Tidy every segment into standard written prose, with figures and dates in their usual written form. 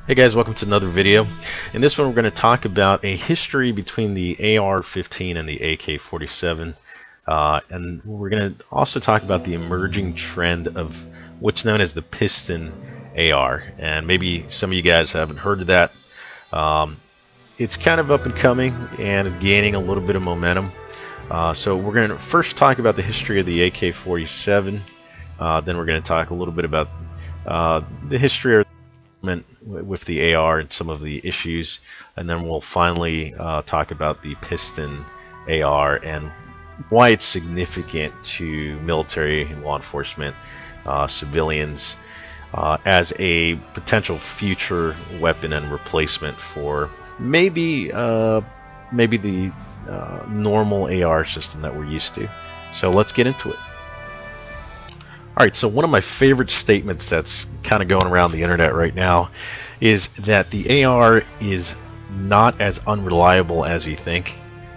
Hey guys, welcome to another video. In this one we're going to talk about a history between the AR-15 and the AK-47, and we're going to also talk about the emerging trend of what's known as the Piston AR. And maybe some of you guys haven't heard of that. It's kind of up and coming and gaining a little bit of momentum. So we're going to first talk about the history of the AK-47, then we're going to talk a little bit about the history of with the AR and some of the issues, and then we'll finally talk about the Piston AR and why it's significant to military, law enforcement, civilians, as a potential future weapon and replacement for maybe the normal AR system that we're used to. So let's get into it. Alright, so one of my favorite statements that's kind of going around the internet right now is that the AR is not as unreliable as you think,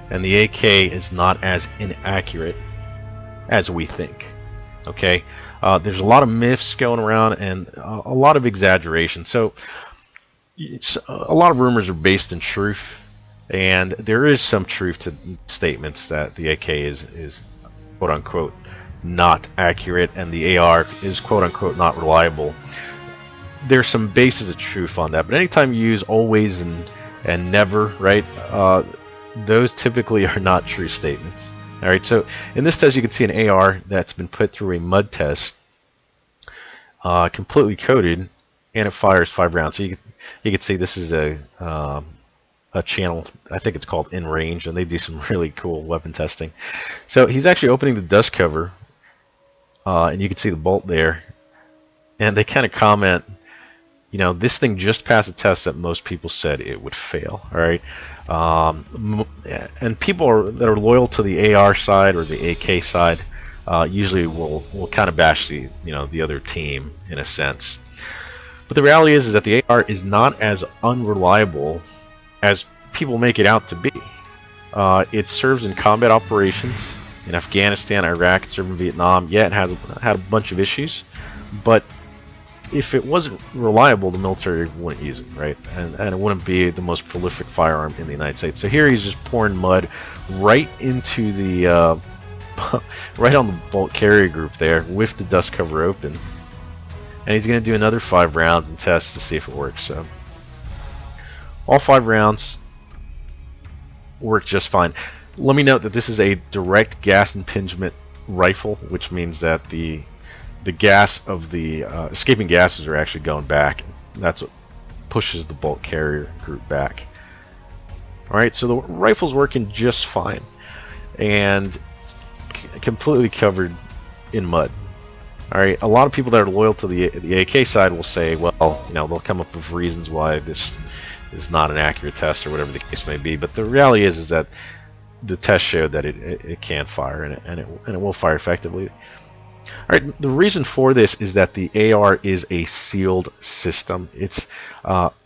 and the AK is not as inaccurate as we think. Okay, there's a lot of myths going around and a lot of exaggeration. So a lot of rumors are based in truth, and there is some truth to statements that the AK is quote unquote not accurate and the AR is quote-unquote not reliable. There's some basis of truth on that, but anytime you use always and never, right, those typically are not true statements. Alright, so in this test you can see an AR that's been put through a mud test, completely coated, and it fires 5 rounds. So you can see this is a channel, I think it's called In Range, and they do some really cool weapon testing. So he's actually opening the dust cover, and you can see the bolt there, and they kind of comment, you know, this thing just passed a test that most people said it would fail. All right, and people that are loyal to the AR side or the AK side usually will kind of bash the the other team in a sense. But the reality is that the AR is not as unreliable as people make it out to be. It serves in combat operations in Afghanistan, Iraq, it served in Vietnam. Yeah, it has had a bunch of issues, but if it wasn't reliable, the military wouldn't use it, right? And it wouldn't be the most prolific firearm in the United States. So here he's just pouring mud right into the right on the bolt carrier group there with the dust cover open, and he's going to do another 5 rounds and test to see if it works. So all 5 rounds work just fine. Let me note that this is a direct gas impingement rifle, which means that the gas of the escaping gases are actually going back. That's what pushes the bolt carrier group back. Alright, so the rifle's working just fine and completely covered in mud. Alright, a lot of people that are loyal to the AK side will say, well, they'll come up with reasons why this is not an accurate test or whatever the case may be, but the reality is that the test showed that it can fire, and it will fire effectively. All right, the reason for this is that the AR is a sealed system. It's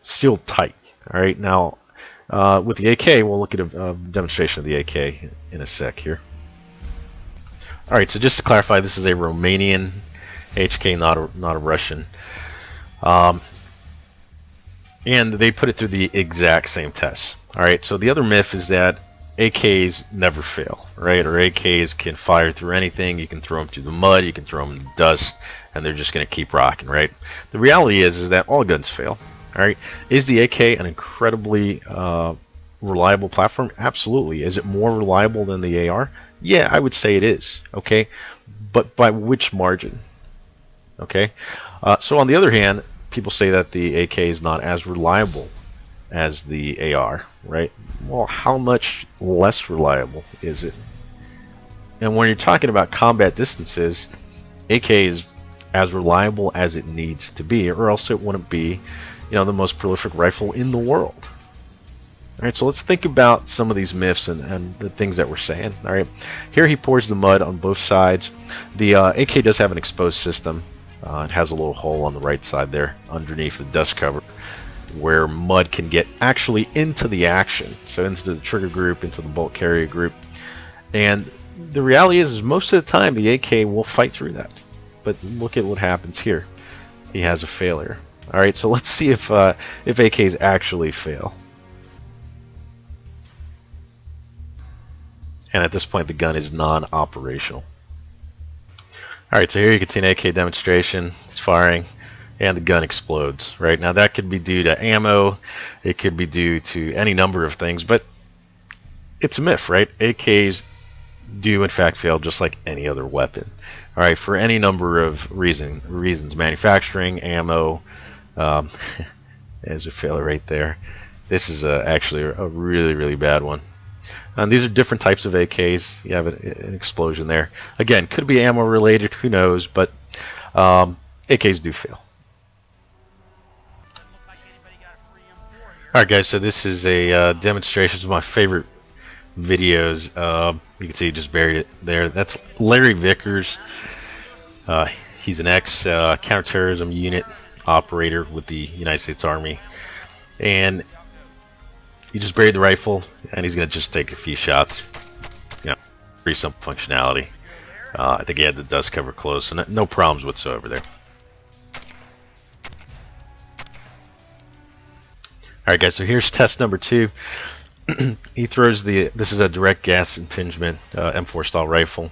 sealed tight. All right, now with the AK, we'll look at a demonstration of the AK in a sec here. All right, so just to clarify, this is a Romanian HK, not a Russian. And they put it through the exact same tests. All right, so the other myth is that AKs never fail, right? Or AKs can fire through anything. You can throw them through the mud, you can throw them in the dust, and they're just going to keep rocking, right? The reality is that all guns fail. All right, is the AK an incredibly reliable platform? Absolutely. Is it more reliable than the AR? Yeah, I would say it is. Okay, but by which margin? Okay, so on the other hand, people say that the AK is not as reliable as the AR, right? Well, how much less reliable is it? And when you're talking about combat distances, AK is as reliable as it needs to be, or else it wouldn't be, the most prolific rifle in the world. All right, so let's think about some of these myths and the things that we're saying. All right, here he pours the mud on both sides. The AK does have an exposed system. It has a little hole on the right side there underneath the dust cover, where mud can get actually into the action, so into the trigger group, into the bolt carrier group. And the reality is most of the time the AK will fight through that. But look at what happens here. He has a failure. All right, so let's see if AKs actually fail. And at this point, the gun is non-operational. All right, so here you can see an AK demonstration. It's firing, and the gun explodes. Right now, that could be due to ammo. It could be due to any number of things, but it's a myth, right? AKs do in fact fail just like any other weapon. All right, for any number of reasons, manufacturing, ammo. There's a failure right there. This is actually a really, really bad one. And these are different types of AKs. You have an explosion there. Again, could be ammo related, who knows, but AKs do fail. Alright guys, so this is a demonstration. It's my favorite videos. You can see he just buried it there. That's Larry Vickers. He's an ex-counterterrorism unit operator with the United States Army. And he just buried the rifle, and he's going to just take a few shots. You know, pretty simple functionality. I think he had the dust cover closed, so no problems whatsoever there. Alright guys, so here's test number 2. He throws this is a direct gas impingement M4 style rifle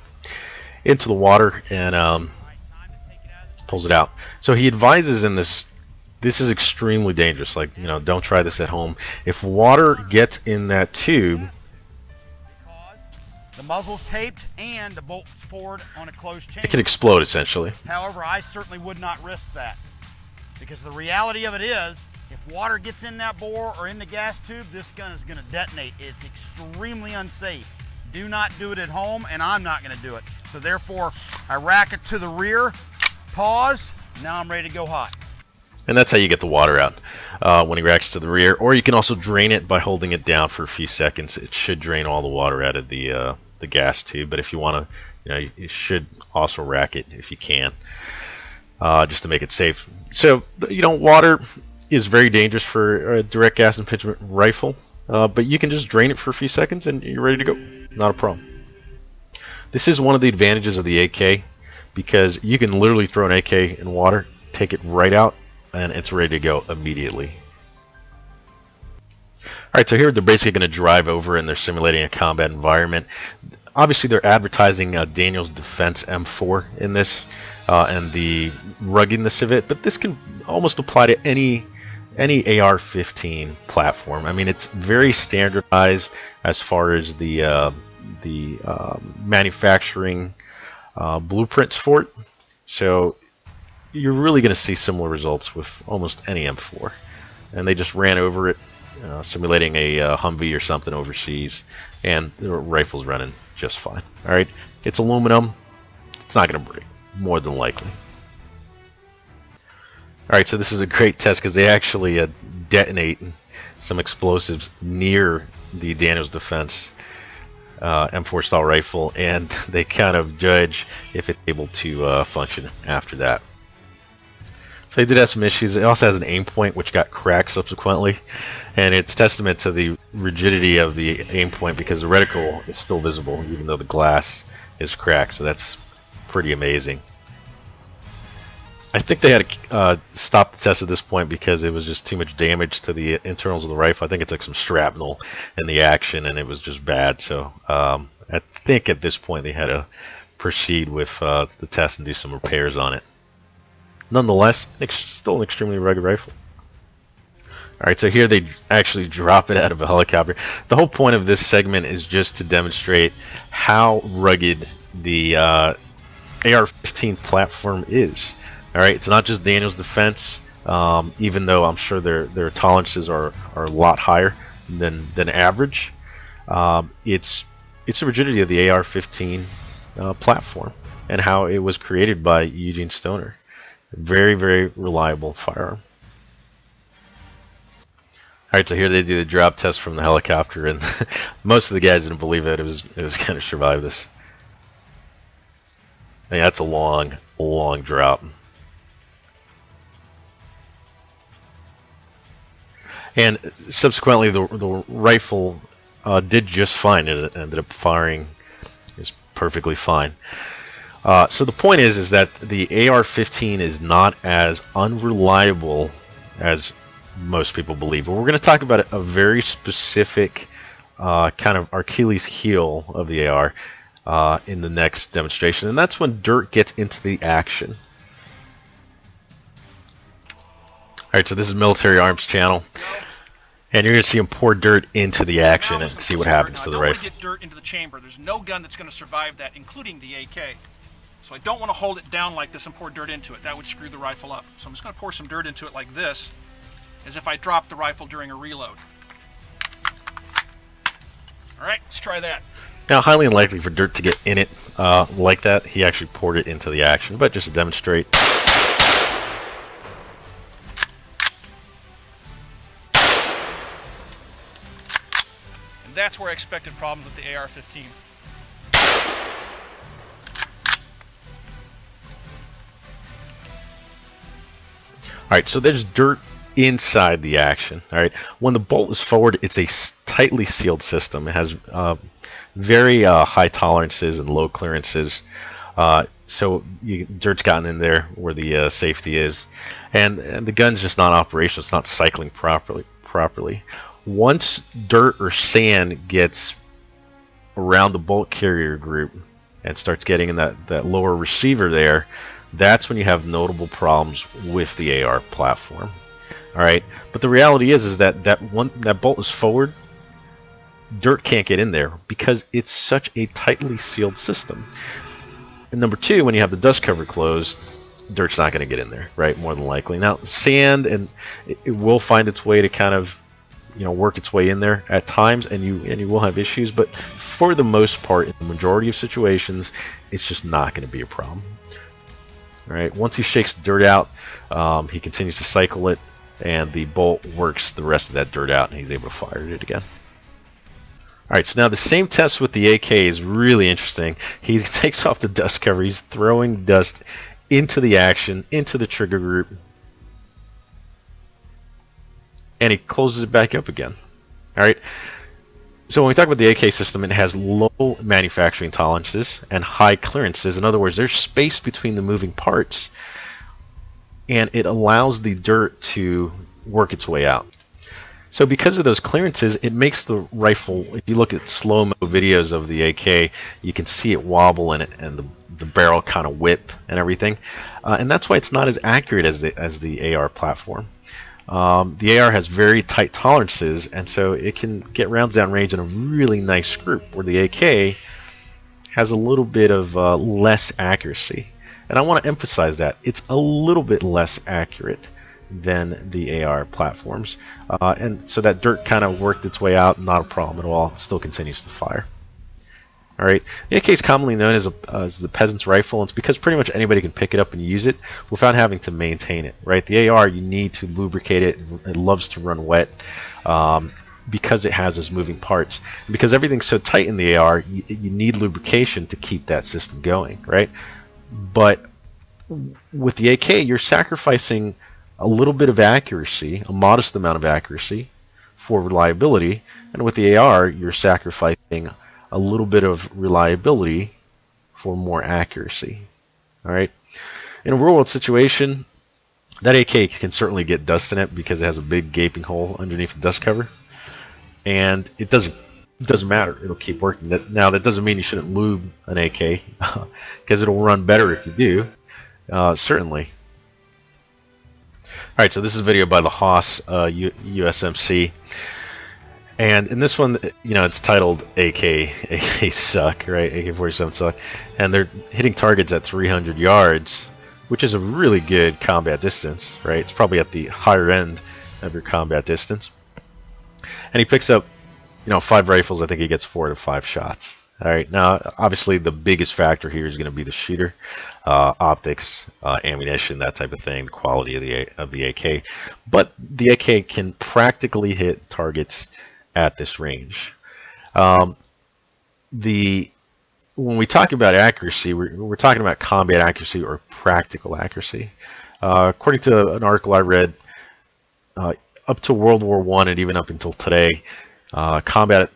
into the water and pulls it out. So he advises in this is extremely dangerous. Like, you know, don't try this at home. If water gets in that tube, the muzzle's taped and the bolt's forward on a closed chain, it can explode essentially. However, I certainly would not risk that, because the reality of it is, if water gets in that bore or in the gas tube, this gun is going to detonate. It's extremely unsafe. Do not do it at home, and I'm not going to do it. So therefore, I rack it to the rear, pause, now I'm ready to go hot. And that's how you get the water out when he racks to the rear. Or you can also drain it by holding it down for a few seconds. It should drain all the water out of the gas tube. But if you want to, you know, you should also rack it if you can, just to make it safe. So, you know, water is very dangerous for a direct gas impingement rifle, but you can just drain it for a few seconds and you're ready to go. Not a problem. This is one of the advantages of the AK, because you can literally throw an AK in water, take it right out, and it's ready to go immediately. Alright, so here they're basically going to drive over and they're simulating a combat environment. Obviously they're advertising Daniel's Defense M4 in this and the ruggedness of it, but this can almost apply to any AR-15 platform. I mean, it's very standardized as far as the manufacturing blueprints for it. So you're really going to see similar results with almost any M4. And they just ran over it, simulating a Humvee or something overseas, and the rifle's running just fine. All right, it's aluminum. It's not going to break, more than likely. Alright, so this is a great test because they actually detonate some explosives near the Daniel's Defense M4 style rifle, and they kind of judge if it's able to function after that. So they did have some issues. It also has an aim point which got cracked subsequently, and it's testament to the rigidity of the aim point because the reticle is still visible even though the glass is cracked, so that's pretty amazing. I think they had to stop the test at this point because it was just too much damage to the internals of the rifle. I think it took some shrapnel in the action and it was just bad. So I think at this point they had to proceed with the test and do some repairs on it. Nonetheless, still an extremely rugged rifle. Alright, so here they actually drop it out of a helicopter. The whole point of this segment is just to demonstrate how rugged the AR-15 platform is. Alright, it's not just Daniel's Defense, even though I'm sure their tolerances are a lot higher than average. It's the rigidity of the AR-15 platform and how it was created by Eugene Stoner. Very, very reliable firearm. Alright, so here they do the drop test from the helicopter, and most of the guys didn't believe it was going to survive this. I mean, that's a long drop. And subsequently, the rifle did just fine. It ended up firing just perfectly fine. So the point is that the AR-15 is not as unreliable as most people believe. But we're going to talk about a very specific kind of Achilles heel of the AR in the next demonstration, and that's when dirt gets into the action. Alright, so this is Military Arms channel, and you're going to see him pour dirt into the action and see what happens to the rifle. I don't want to get dirt into the chamber. There's no gun that's going to survive that, including the AK. So I don't want to hold it down like this and pour dirt into it. That would screw the rifle up. So I'm just going to pour some dirt into it like this, as if I dropped the rifle during a reload. Alright, let's try that. Now, highly unlikely for dirt to get in it like that. He actually poured it into the action, but just to demonstrate. That's where I expected problems with the AR-15. Alright, so there's dirt inside the action. Alright, when the bolt is forward, it's a tightly sealed system. It has very high tolerances and low clearances. So dirt's gotten in there where the safety is. And the gun's just not operational. It's not cycling properly. Once dirt or sand gets around the bolt carrier group and starts getting in that lower receiver there, that's when you have notable problems with the AR platform. All right, but the reality is that that bolt is forward, dirt can't get in there because it's such a tightly sealed system. And number two, when you have the dust cover closed, dirt's not going to get in there, right? More than likely. Now, sand and it will find its way to kind of work its way in there at times, and you will have issues, but for the most part, in the majority of situations, it's just not going to be a problem. All right, once he shakes the dirt out, he continues to cycle it, and the bolt works the rest of that dirt out, and he's able to fire it again. All right, so now the same test with the AK is really interesting. He takes off the dust cover, he's throwing dust into the action, into the trigger group, and he closes it back up again. All right. So when we talk about the AK system, it has low manufacturing tolerances and high clearances. In other words, there's space between the moving parts, and it allows the dirt to work its way out. So because of those clearances, it makes the rifle, if you look at slow-mo videos of the AK, you can see it wobble in it, and the barrel kind of whip and everything. And that's why it's not as accurate as the AR platform. The AR has very tight tolerances, and so it can get rounds down range in a really nice group, where the AK has a little bit of less accuracy. And I want to emphasize that. It's a little bit less accurate than the AR platforms. And so that dirt kind of worked its way out, not a problem at all. It still continues to fire. All right, the AK is commonly known as the peasant's rifle, and it's because pretty much anybody can pick it up and use it without having to maintain it. Right, the AR, you need to lubricate it. It loves to run wet because it has those moving parts. And because everything's so tight in the AR, you need lubrication to keep that system going. Right, but with the AK, you're sacrificing a little bit of accuracy, a modest amount of accuracy, for reliability, and with the AR, you're sacrificing a little bit of reliability for more accuracy. All right. In a real-world situation, that AK can certainly get dust in it because it has a big gaping hole underneath the dust cover, and it doesn't matter. It'll keep working. Now, that doesn't mean you shouldn't lube an AK because it'll run better if you do. Certainly. All right. So this is a video by the Haas USMC. And in this one, it's titled AK suck, right? AK-47 suck. And they're hitting targets at 300 yards, which is a really good combat distance, right? It's probably at the higher end of your combat distance. And he picks up, 5 rifles. I think he gets 4 to 5 shots. All right. Now, obviously, the biggest factor here is going to be the shooter, optics, ammunition, that type of thing, the quality of the AK. But the AK can practically hit targets at this range. When we talk about accuracy, we're talking about combat accuracy or practical accuracy. According to an article I read, up to World War I and even up until today, combat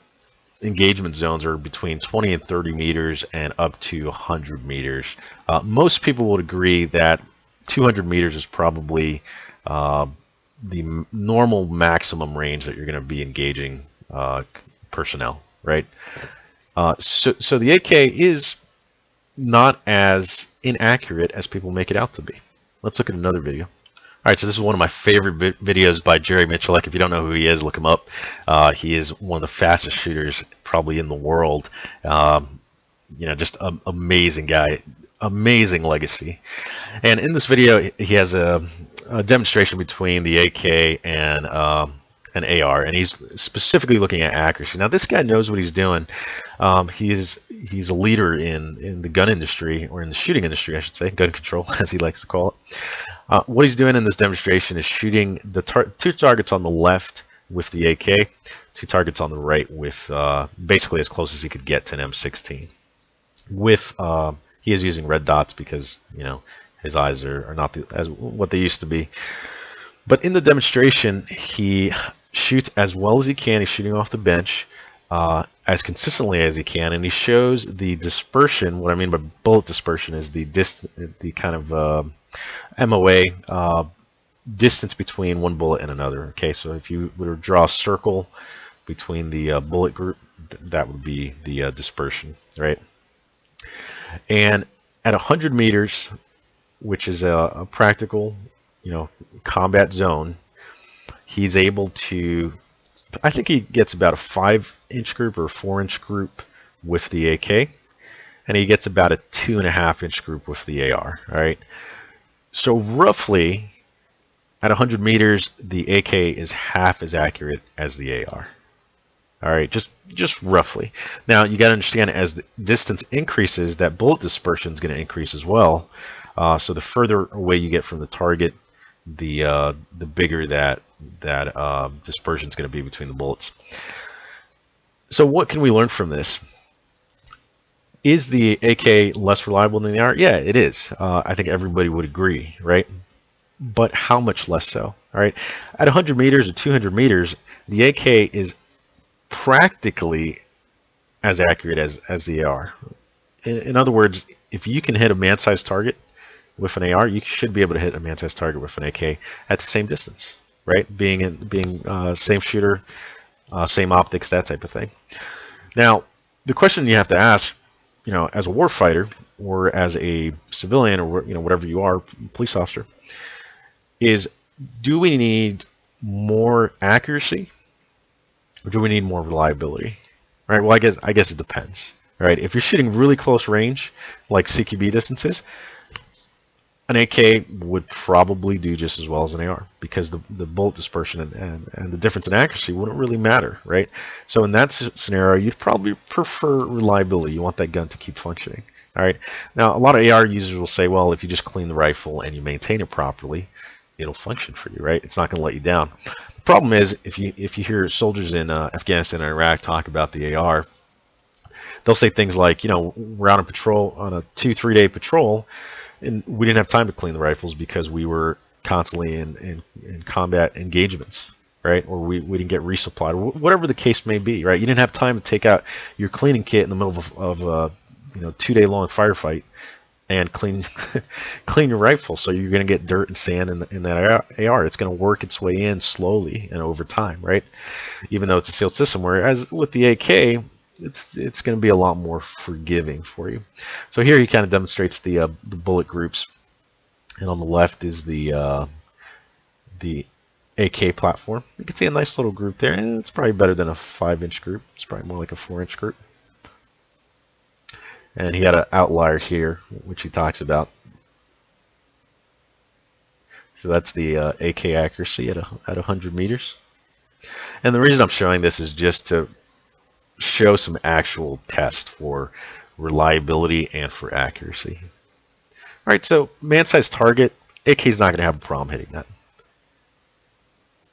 engagement zones are between 20 and 30 meters and up to 100 meters. Most people would agree that 200 meters is probably normal maximum range that you're going to be engaging personnel, right? So the AK is not as inaccurate as people make it out to be. Let's look at another video. All right, so this is one of my favorite videos by Jerry Michalek. If you don't know who he is, look him up. He is one of the fastest shooters probably in the world. Just an amazing guy, amazing legacy. And in this video, he has a demonstration between the AK and an AR, and he's specifically looking at accuracy. Now, this guy knows what he's doing. He's a leader in the gun industry, or in the shooting industry, I should say, gun control, as he likes to call it. What he's doing in this demonstration is shooting the two targets on the left with the AK, two targets on the right with basically as close as he could get to an M16. He is using red dots because his eyes are not as what they used to be. But in the demonstration, he shoots as well as he can. He's shooting off the bench as consistently as he can, and he shows the dispersion. What I mean by bullet dispersion is the kind of MOA distance between one bullet and another. Okay, so if you were to draw a circle between the bullet group, that would be the dispersion, right? And at 100 meters, which is a practical, combat zone, he's able to, I think he gets about a 5-inch group or a 4-inch group with the AK, and he gets about a 2.5-inch group with the AR. All right. So roughly, at 100 meters, the AK is half as accurate as the AR. All right, just roughly. Now you got to understand, as the distance increases, that bullet dispersion is going to increase as well. So the further away you get from the target, the bigger that dispersion is going to be between the bullets. So what can we learn from this? Is the AK less reliable than the AR? Yeah, it is. I think everybody would agree, right? But how much less so? All right, at 100 meters or 200 meters, the AK is practically as accurate as the AR. In other words, if you can hit a man-sized target with an AR, you should be able to hit a man-sized target with an AK at the same distance, right? Being same shooter, same optics, that type of thing. Now, the question you have to ask, as a warfighter or as a civilian or whatever you are, police officer, is do we need more accuracy or do we need more reliability? All right. Well, I guess it depends. All right. If you're shooting really close range, like CQB distances, an AK would probably do just as well as an AR because the bullet dispersion and the difference in accuracy wouldn't really matter, right? So in that scenario, you'd probably prefer reliability. You want that gun to keep functioning. All right. Now, a lot of AR users will say, well, if you just clean the rifle and you maintain it properly, it'll function for you, right? It's not going to let you down. The problem is, if you hear soldiers in Afghanistan and Iraq talk about the AR, they'll say things like, we're out on patrol on a 2-3 day patrol, and we didn't have time to clean the rifles because we were constantly in combat engagements, right? Or we didn't get resupplied, whatever the case may be, right? You didn't have time to take out your cleaning kit in the middle of a 2-day-long firefight and clean your rifle. So you're going to get dirt and sand in that AR. It's going to work its way in slowly and over time, right? Even though it's a sealed system, whereas with the AK, it's going to be a lot more forgiving for you. So here he kind of demonstrates the bullet groups, and on the left is the AK platform. You can see a nice little group there, and it's probably better than a 5-inch group. It's probably more like a 4-inch group. And he had an outlier here, which he talks about. So that's the AK accuracy at 100 meters. And the reason I'm showing this is just to show some actual tests for reliability and for accuracy. All right, so man-sized target, AK is not going to have a problem hitting that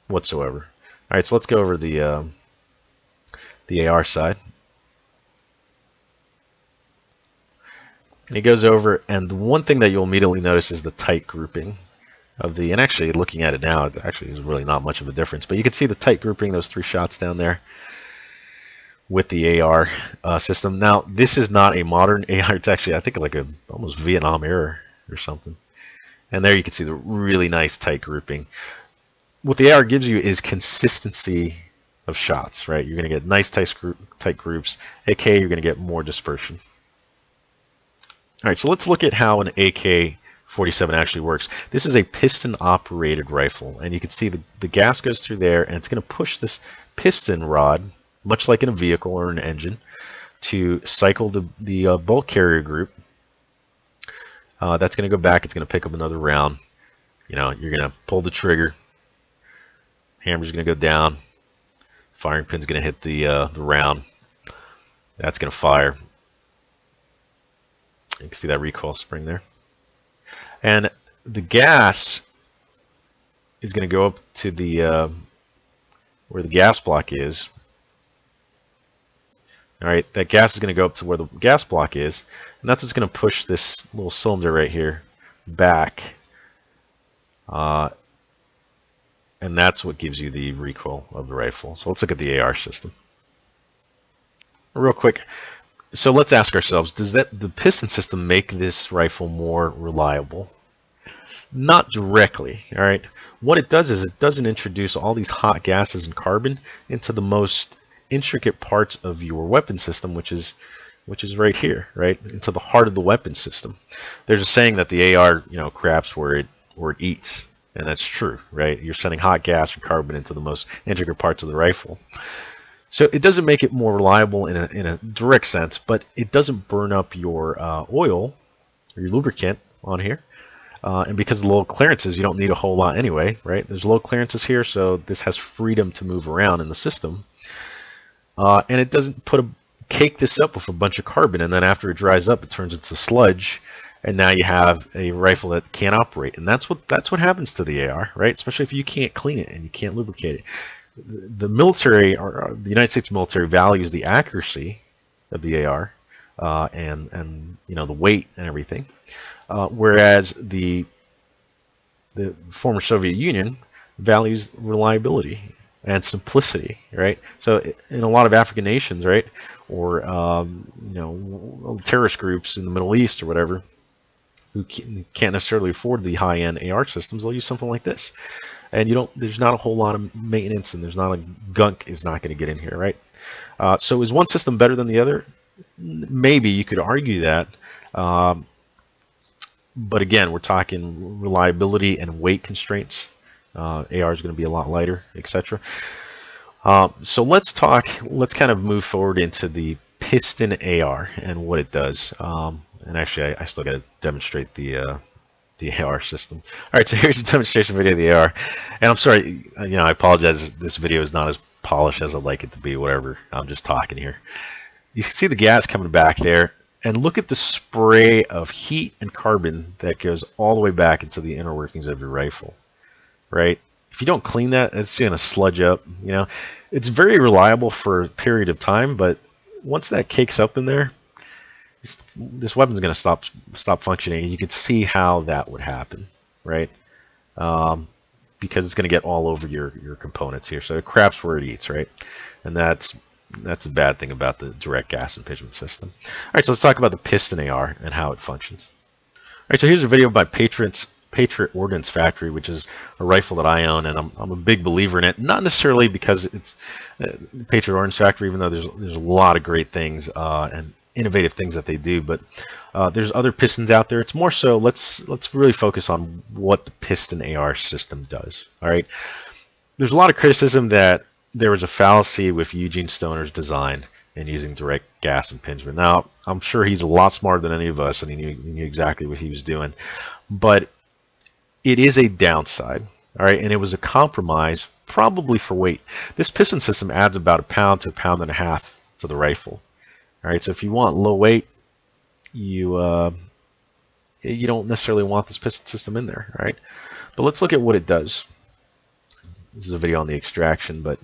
whatsoever. All right, so let's go over the AR side. And he goes over, and the one thing that you'll immediately notice is the tight grouping of the, and actually looking at it now, it actually is really not much of a difference, but you can see the tight grouping, those 3 shots down there with the AR system. Now, this is not a modern AR, it's actually, I think, like a almost Vietnam era or something. And there you can see the really nice tight grouping. what the AR gives you is consistency of shots, right? You're going to get nice tight groups. AK, you're going to get more dispersion. All right, so let's look at how an AK-47 actually works. This is a piston-operated rifle, and you can see the gas goes through there, and it's going to push this piston rod, much like in a vehicle or an engine, to cycle the bolt carrier group. That's going to go back. It's going to pick up another round. You know, you're going to pull the trigger. Hammer's going to go down. Firing pin's going to hit the round. That's going to fire. You can see that recoil spring there. And the gas is going to go up to the where the gas block is. All right, that gas is going to go up to where the gas block is, and that's just going to push this little cylinder right here back. And that's what gives you the recoil of the rifle. So let's look at the AR system. Real quick. So let's ask ourselves, does the piston system make this rifle more reliable? Not directly, all right? What it does is it doesn't introduce all these hot gases and carbon into the most intricate parts of your weapon system, which is right here, right? Into the heart of the weapon system. There's a saying that the AR, craps where it eats, and that's true, right? You're sending hot gas or carbon into the most intricate parts of the rifle. So it doesn't make it more reliable in a direct sense, but it doesn't burn up your oil or your lubricant on here. And because of the low clearances, you don't need a whole lot anyway, right? There's low clearances here, so this has freedom to move around in the system. And it doesn't cake this up with a bunch of carbon, and then after it dries up, it turns into sludge, and now you have a rifle that can't operate. And that's what happens to the AR, right? Especially if you can't clean it and you can't lubricate it. The military, or the United States military, values the accuracy of the AR and the weight and everything, whereas the former Soviet Union values reliability and simplicity, right? So in a lot of African nations, right, or terrorist groups in the Middle East or whatever, who can't necessarily afford the high-end AR systems, they'll use something like this. And there's not a whole lot of maintenance, and there's not a gunk is not going to get in here, right? So is one system better than the other? Maybe you could argue that. But again, we're talking reliability and weight constraints. AR is going to be a lot lighter, etc. So let's kind of move forward into the Piston AR and what it does. And actually, I still got to demonstrate the AR system. All right, so here's a demonstration video of the AR. And I'm sorry, I apologize. This video is not as polished as I'd like it to be. Whatever. I'm just talking here. You can see the gas coming back there, and look at the spray of heat and carbon that goes all the way back into the inner workings of your rifle. Right? If you don't clean that, it's going to sludge up. It's very reliable for a period of time, but once that cakes up in there, this weapon's going to stop functioning. You can see how that would happen, right? Because it's going to get all over your components here. So it craps where it eats, right? And that's a bad thing about the direct gas impingement system. All right, so let's talk about the Piston AR and how it functions. All right, so here's a video by Patriot Ordnance Factory, which is a rifle that I own, and I'm a big believer in it. Not necessarily because it's Patriot Ordnance Factory, even though there's a lot of great things and innovative things that they do, but there's other pistons out there. It's more so let's really focus on what the Piston AR system does. All right, there's a lot of criticism that there was a fallacy with Eugene Stoner's design in using direct gas impingement. Now, I'm sure he's a lot smarter than any of us, and he knew exactly what he was doing, but it is a downside. All right, and it was a compromise probably for weight. This piston system adds about 1 pound to 1.5 pounds to the rifle. All right, so if you want low weight, you don't necessarily want this piston system in there. All right, but let's look at what it does. This is a video on the extraction, but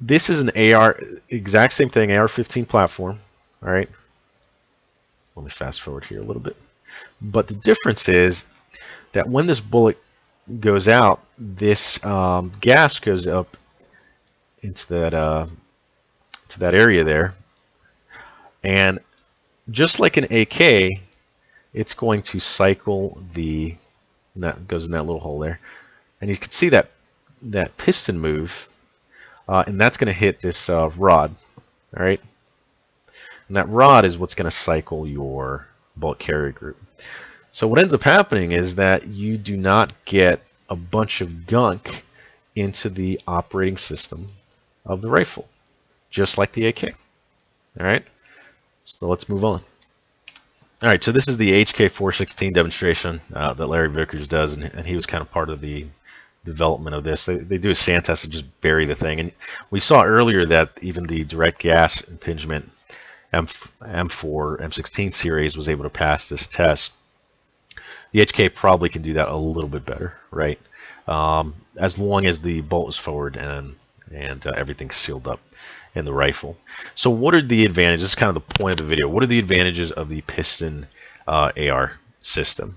this is an AR, exact same thing, AR-15 platform. All right, let me fast forward here a little bit. But the difference is that when this bullet goes out, this gas goes up into that area there, and just like an AK, it's going to cycle the and that goes in that little hole there. And you can see that piston move, and that's going to hit this rod. All right, and that rod is what's going to cycle your bulk carrier group. So what ends up happening is that you do not get a bunch of gunk into the operating system of the rifle, just like the AK. All right, so let's move on. All right, so this is the HK416 demonstration that Larry Vickers does, and he was kind of part of the development of this. They do a sand test and just bury the thing. And we saw earlier that even the direct gas impingement M4, M16 series was able to pass this test. The HK probably can do that a little bit better, right? As long as the bolt is forward and everything's sealed up in the rifle. So what are the advantages? This is kind of the point of the video. What are the advantages of the Piston AR system?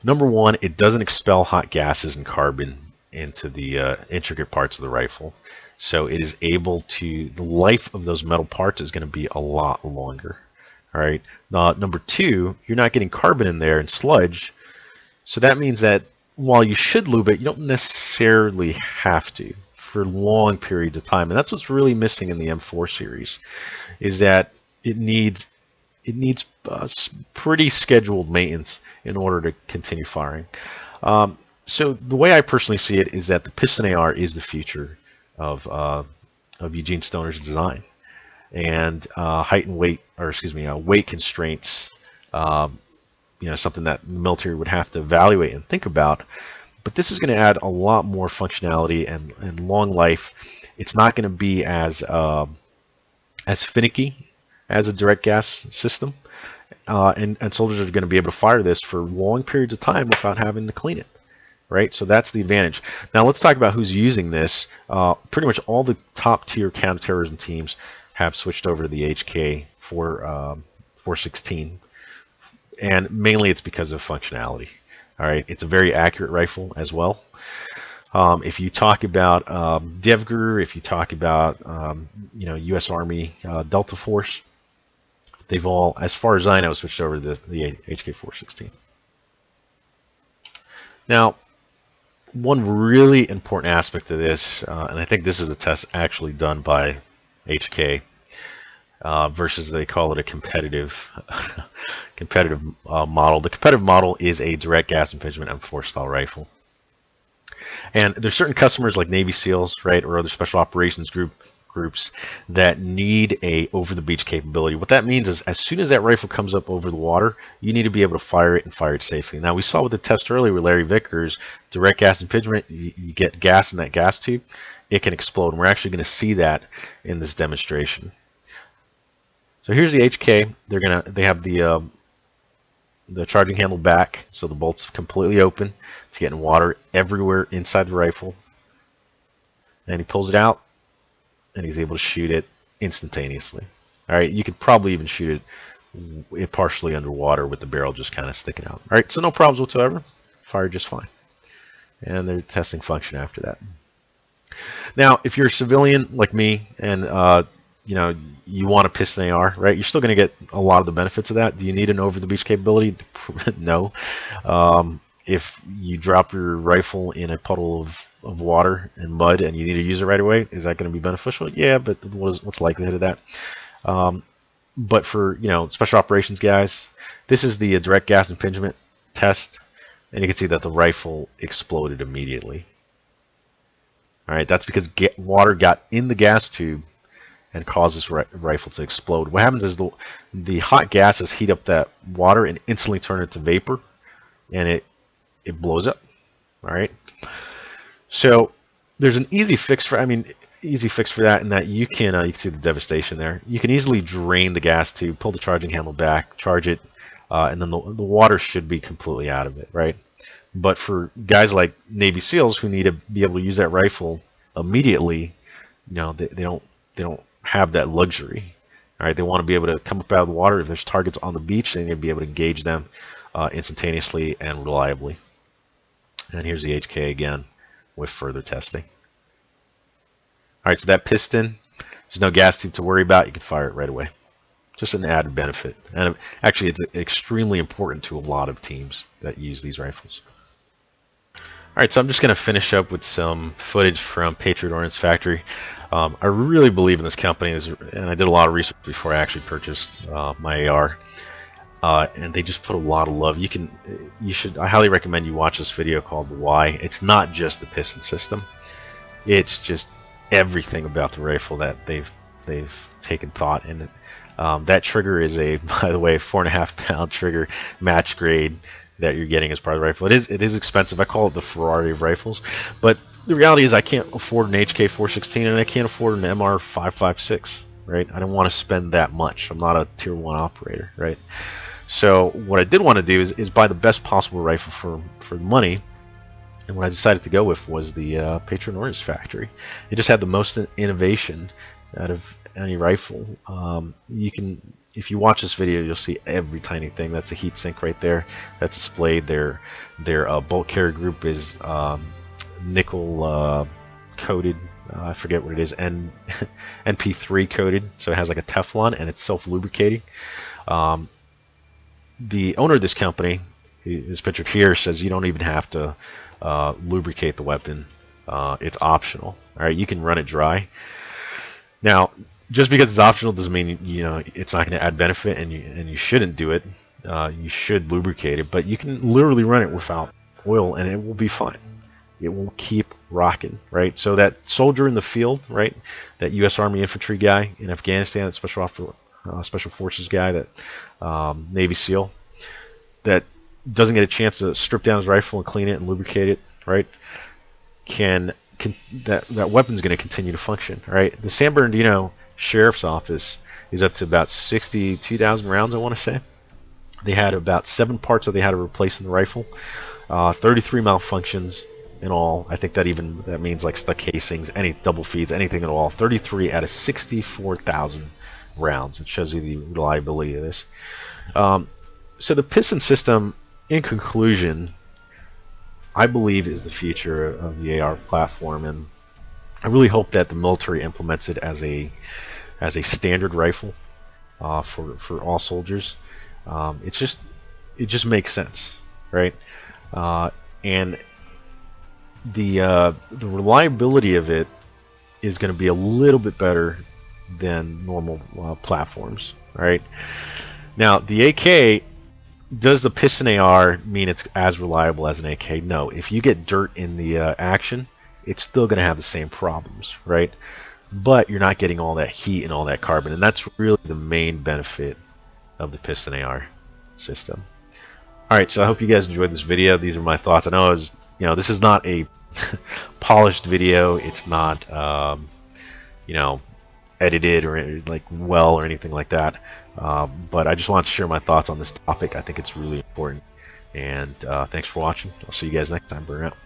Number one, it doesn't expel hot gases and carbon into the intricate parts of the rifle. So it is able to, the life of those metal parts is going to be a lot longer. All right. Number two, you're not getting carbon in there and sludge. So that means that while you should lube it, you don't necessarily have to for long periods of time. And that's what's really missing in the M4 series, is that it needs pretty scheduled maintenance in order to continue firing. So the way I personally see it is that the Piston AR is the future of Eugene Stoner's design, and height and weight, or excuse me, weight constraints. Something that the military would have to evaluate and think about. But this is going to add a lot more functionality and long life. It's not going to be as finicky as a direct gas system, and soldiers are going to be able to fire this for long periods of time without having to clean it, right? So that's the advantage. Now let's talk about who's using this. Pretty much all the top tier counterterrorism teams have switched over to the HK 416, and mainly it's because of functionality. All right, it's a very accurate rifle as well. If you talk about DevGru, if you talk about U.S. Army Delta Force, they've all, as far as I know, switched over to the HK416. Now, one really important aspect of this, and I think this is the test actually done by HK versus they call it a competitive model. The competitive model is a direct gas impingement M4 style rifle. And there's certain customers like Navy SEALs, right, or other special operations groups that need a over-the-beach capability. What that means is as soon as that rifle comes up over the water, you need to be able to fire it and fire it safely. Now, we saw with the test earlier with Larry Vickers, direct gas impingement, you get gas in that gas tube, it can explode. And we're actually going to see that in this demonstration. So here's the HK. They have the charging handle back, so the bolt's completely open. It's getting water everywhere inside the rifle. And he pulls it out, and he's able to shoot it instantaneously. All right, you could probably even shoot it partially underwater with the barrel just kind of sticking out. All right, so no problems whatsoever. Fired just fine. And they're testing function after that. Now, if you're a civilian like me, and you want a Piston AR, right? You're still going to get a lot of the benefits of that. Do you need an over-the-beach capability? No. If you drop your rifle in a puddle of water and mud and you need to use it right away, is that going to be beneficial? Yeah, but what's the likelihood of that? But for special operations guys, this is the direct gas impingement test, and you can see that the rifle exploded immediately. All right, that's because water got in the gas tube and cause this rifle to explode. What happens is the hot gases heat up that water and instantly turn it to vapor, and it blows up. All right. So there's an easy fix for that, in that you can see the devastation there. You can easily drain the gas tube, pull the charging handle back, charge it, and then the water should be completely out of it, right? But for guys like Navy SEALs who need to be able to use that rifle immediately, they don't have that luxury. All right, they want to be able to come up out of the water. If there's targets on the beach, they need to be able to engage them instantaneously and reliably. And here's the HK again with further testing. All right, so that piston, there's no gas tube to worry about. You can fire it right away. just an added benefit. And actually, it's extremely important to a lot of teams that use these rifles. Alright, so I'm just going to finish up with some footage from Patriot Ordnance Factory. I really believe in this company, and I did a lot of research before I actually purchased my AR. And they just put a lot of love. I highly recommend you watch this video called The Why. It's not just the piston system. It's just everything about the rifle that they've taken thought in it. That trigger is by the way, 4.5 pound trigger, match grade, that you're getting as part of the rifle. It is expensive. I call it the Ferrari of rifles, but the reality is I can't afford an HK416 and I can't afford an MR556, right? I don't want to spend that much. I'm not a tier 1 operator, right? So what I did want to do is buy the best possible rifle for the money, and what I decided to go with was the Patriot Ordnance Factory. It just had the most innovation out of any rifle. If you watch this video, you'll see every tiny thing. That's a heat sink right there. That's displayed. Their bolt carrier group is nickel coated. I forget what it is. NP3 coated, so it has like a Teflon, and it's self-lubricating. The owner of this company, is pictured here, says you don't even have to lubricate the weapon. It's optional. All right, you can run it dry. Now, just because it's optional doesn't mean it's not going to add benefit, and you shouldn't do it. You should lubricate it, but you can literally run it without oil, and it will be fine. It will keep rocking, right? So that soldier in the field, right? That U.S. Army infantry guy in Afghanistan, that special forces guy, that Navy SEAL, that doesn't get a chance to strip down his rifle and clean it and lubricate it, right? That weapon's going to continue to function, right? The San Bernardino Sheriff's Office is up to about 62,000 rounds, I want to say. They had about 7 parts that they had to replace in the rifle, 33 malfunctions in all. I think that means like stuck casings, any double feeds, anything at all. 33 out of 64,000 rounds. It shows you the reliability of this. So the piston system, in conclusion, I believe is the future of the AR platform, and I really hope that the military implements it as a standard rifle for all soldiers. It just makes sense, right? And the reliability of it is going to be a little bit better than normal platforms, right? Now, the AK, does the piston AR mean it's as reliable as an AK? No. If you get dirt in the action, it's still going to have the same problems, right? But you're not getting all that heat and all that carbon, and that's really the main benefit of the piston AR system. Alright, so I hope you guys enjoyed this video. These are my thoughts. I know this is not a polished video. It's not edited or or anything like that. But I just want to share my thoughts on this topic. I think it's really important. And thanks for watching. I'll see you guys next time. Burn out.